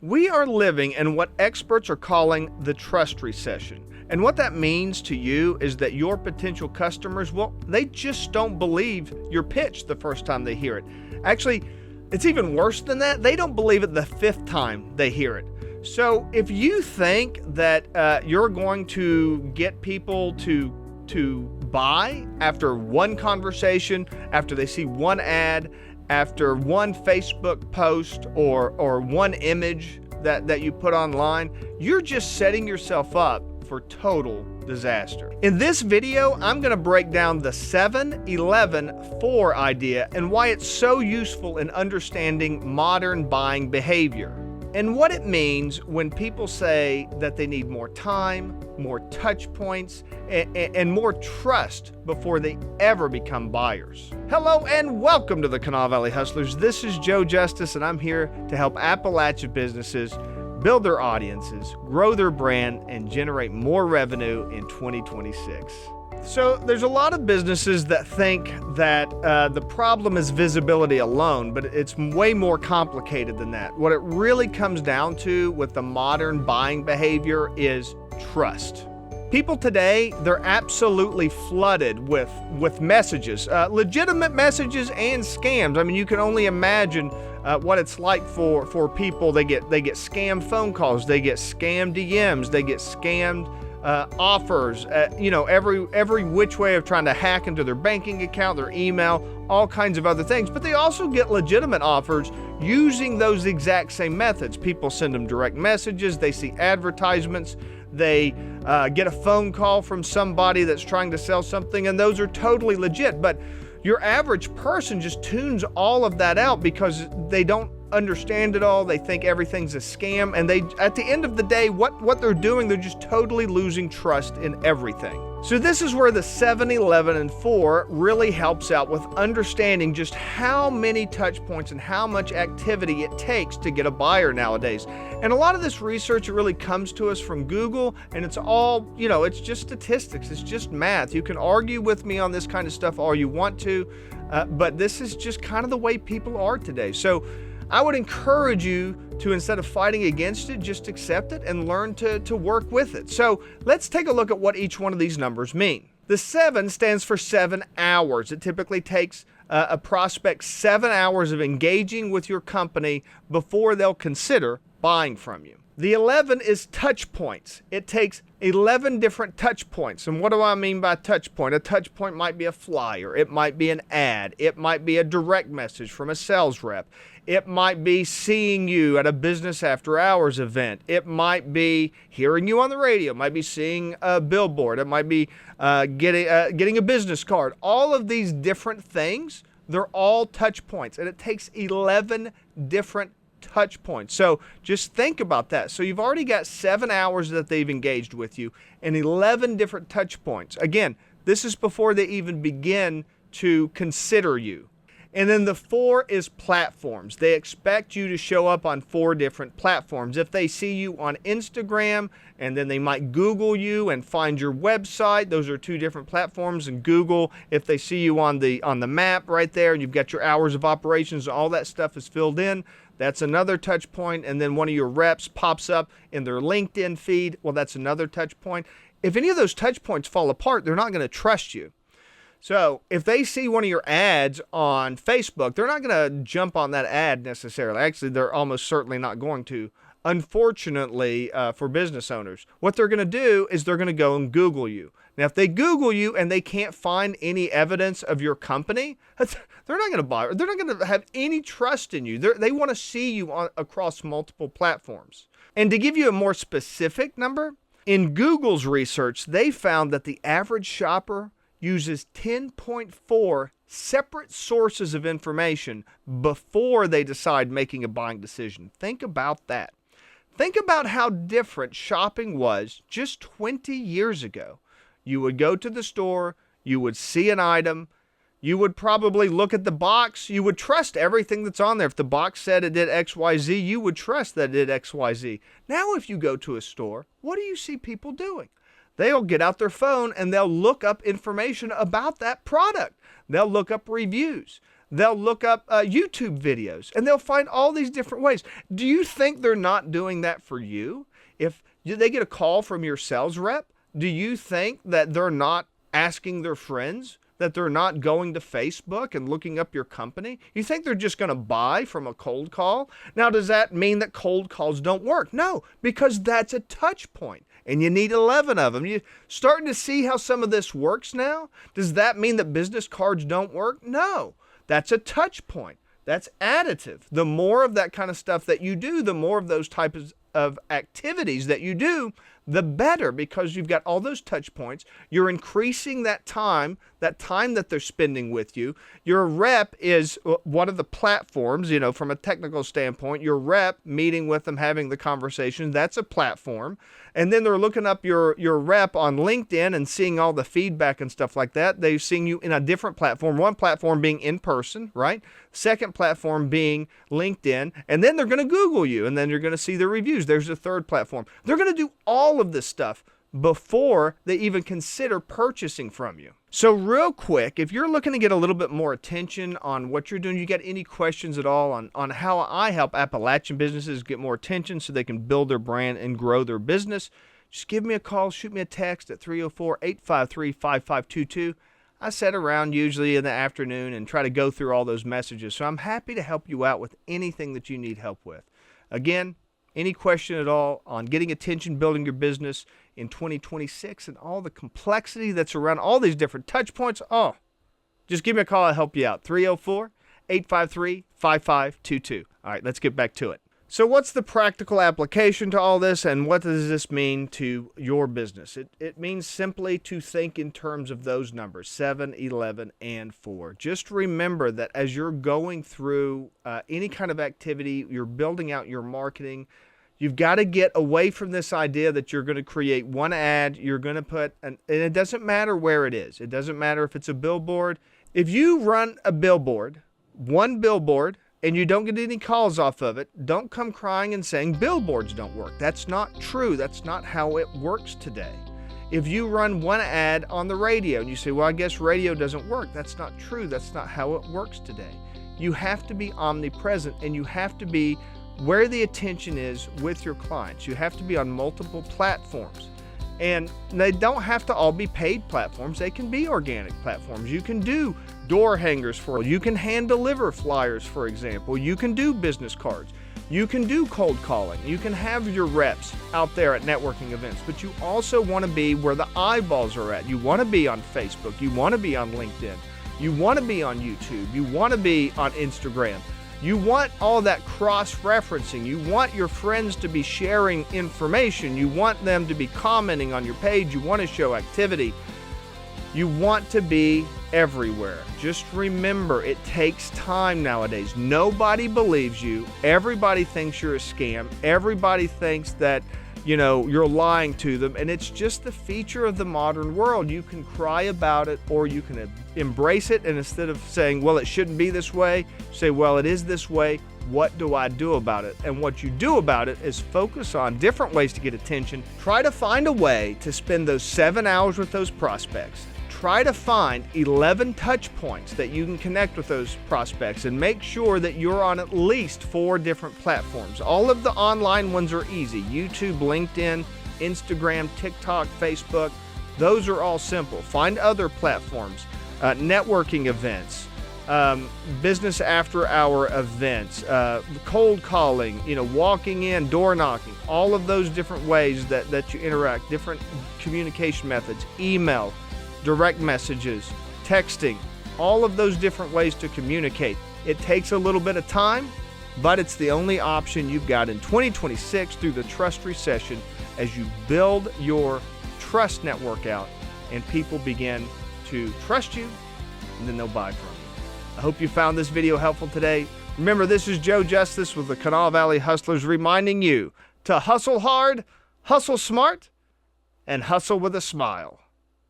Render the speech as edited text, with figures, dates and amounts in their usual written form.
We are living in what experts are calling the trust recession. And what that means to you is that your potential customers, well, they just don't believe your pitch the first time they hear it. Actually, it's even worse than that. They don't believe it the fifth time they hear it. So if you think that you're going to get people to buy after one conversation, after they see one ad, after one Facebook post or one image that you put online, you're just setting yourself up for total disaster. In this video, I'm going to break down the 7-11-4 idea and why it's so useful in understanding modern buying behavior, and what it means when people say that they need more time, more touch points, and more trust before they ever become buyers. Hello and welcome to the Kanawha Valley Hustlers. This is Joe Justice, and I'm here to help Appalachia businesses build their audiences, grow their brand, and generate more revenue in 2026. So there's a lot of businesses that think that the problem is visibility alone, but it's way more complicated than that. What it really comes down to with the modern buying behavior is trust. People today, they're absolutely flooded with messages, legitimate messages and scams. I mean, you can only imagine what it's like for people. They get scam phone calls, they get scam DMs, they get scammed offers, every which way of trying to hack into their banking account, their email, all kinds of other things. But they also get legitimate offers using those exact same methods. People send them direct messages, they see advertisements, they get a phone call from somebody that's trying to sell something, and those are totally legit. But your average person just tunes all of that out because they don't understand it all. They think everything's a scam, and at the end of the day, what they're doing, they're just totally losing trust in everything. So this is where the 7-11-4 really helps out with understanding just how many touch points and how much activity it takes to get a buyer nowadays. And a lot of this research, it really comes to us from Google, and it's all, it's just statistics, it's just math. You can argue with me on this kind of stuff all you want to, but this is just kind of the way people are today. So I would encourage you to, instead of fighting against it, just accept it and learn to work with it. So let's take a look at what each one of these numbers mean. The 7 stands for 7 hours. It typically takes a prospect 7 hours of engaging with your company before they'll consider buying from you. The 11 is touch points. It takes 11 different touch points. And what do I mean by touch point? A touch point might be a flyer. It might be an ad. It might be a direct message from a sales rep. It might be seeing you at a business after hours event. It might be hearing you on the radio. It might be seeing a billboard. It might be getting a business card. All of these different things, they're all touch points. And it takes 11 different touch points. So just think about that. So you've already got 7 hours that they've engaged with you and 11 different touch points. Again, this is before they even begin to consider you. And then the 4 is platforms. They expect you to show up on 4 different platforms. If they see you on Instagram, and then they might Google you and find your website, those are 2 different platforms. And Google, if they see you on the map right there, and you've got your hours of operations, all that stuff is filled in, that's another touch point. And then one of your reps pops up in their LinkedIn feed, well, that's another touch point. If any of those touch points fall apart, they're not going to trust you. So if they see one of your ads on Facebook, they're not going to jump on that ad necessarily. Actually, they're almost certainly not going to, unfortunately, for business owners. What they're going to do is they're going to go and Google you. Now, if they Google you and they can't find any evidence of your company, they're not going to buy. They're not going to have any trust in you. They want to see you across multiple platforms. And to give you a more specific number, in Google's research, they found that the average shopper uses 10.4 separate sources of information before they decide making a buying decision. Think about that. Think about how different shopping was just 20 years ago. You would go to the store, you would see an item, you would probably look at the box, you would trust everything that's on there. If the box said it did XYZ, you would trust that it did XYZ. Now if you go to a store, what do you see people doing? They'll get out their phone and they'll look up information about that product. They'll look up reviews. They'll look up YouTube videos, and they'll find all these different ways. Do you think they're not doing that for you? If they get a call from your sales rep, do you think that they're not asking their friends, that they're not going to Facebook and looking up your company? You think they're just going to buy from a cold call? Now, does that mean that cold calls don't work? No, because that's a touch point, and you need 11 of them. You starting to see how some of this works now? Does that mean that business cards don't work? No, that's a touch point. That's additive. The more of that kind of stuff that you do, the more of those types of activities that you do, the better, because you've got all those touch points. You're increasing that time that they're spending with you. Your rep is one of the platforms, from a technical standpoint. Your rep meeting with them, having the conversation, that's a platform. And then they're looking up your rep on LinkedIn and seeing all the feedback and stuff like that. They're seeing you in a different platform, one platform being in person, right? Second platform being LinkedIn. And then they're going to Google you, and then you're going to see the reviews. There's a third platform. They're going to do all of this stuff before they even consider purchasing from you. So real quick, if you're looking to get a little bit more attention on what you're doing, you got any questions at all on how I help Appalachian businesses get more attention so they can build their brand and grow their business, just give me a call, shoot me a text at 304-853-5522. I sit around usually in the afternoon and try to go through all those messages. So I'm happy to help you out with anything that you need help with. Again, any question at all on getting attention, building your business in 2026 and all the complexity that's around all these different touch points, just give me a call. I'll help you out. 304-853-5522. All right, let's get back to it. So what's the practical application to all this, and what does this mean to your business? It means simply to think in terms of those numbers, 7, 11, and 4. Just remember that as you're going through any kind of activity, you're building out your marketing, you've got to get away from this idea that you're going to create one ad, you're going to put, and it doesn't matter where it is. It doesn't matter if it's a billboard. If you run a billboard, one billboard, and you don't get any calls off of it, don't come crying and saying billboards don't work. That's not true. That's not how it works today. If you run one ad on the radio and you say, well, I guess radio doesn't work, that's not true. That's not how it works today. You have to be omnipresent, and you have to be where the attention is with your clients. You have to be on multiple platforms. And they don't have to all be paid platforms. They can be organic platforms. You can do door hangers you can hand deliver flyers, for example. You can do business cards. You can do cold calling. You can have your reps out there at networking events, but you also want to be where the eyeballs are at. You want to be on Facebook. You want to be on LinkedIn. You want to be on YouTube. You want to be on Instagram. You want all that cross-referencing. You want your friends to be sharing information. You want them to be commenting on your page. You want to show activity. You want to be everywhere. Just remember, it takes time nowadays. Nobody believes you. Everybody thinks you're a scam. Everybody thinks that, you're lying to them. And it's just the feature of the modern world. You can cry about it, or you can embrace it. And instead of saying, well, it shouldn't be this way, say, well, it is this way. What do I do about it? And what you do about it is focus on different ways to get attention. Try to find a way to spend those 7 hours with those prospects. Try to find 11 touch points that you can connect with those prospects, and make sure that you're on at least 4 different platforms. All of the online ones are easy. YouTube, LinkedIn, Instagram, TikTok, Facebook. Those are all simple. Find other platforms, networking events, business after hour events, cold calling, walking in, door knocking, all of those different ways that you interact, different communication methods, email, direct messages, texting, all of those different ways to communicate. It takes a little bit of time, but it's the only option you've got in 2026 through the trust recession, as you build your trust network out and people begin to trust you, and then they'll buy from you. I hope you found this video helpful today. Remember, this is Joe Justice with the Kanawha Valley Hustlers, reminding you to hustle hard, hustle smart, and hustle with a smile.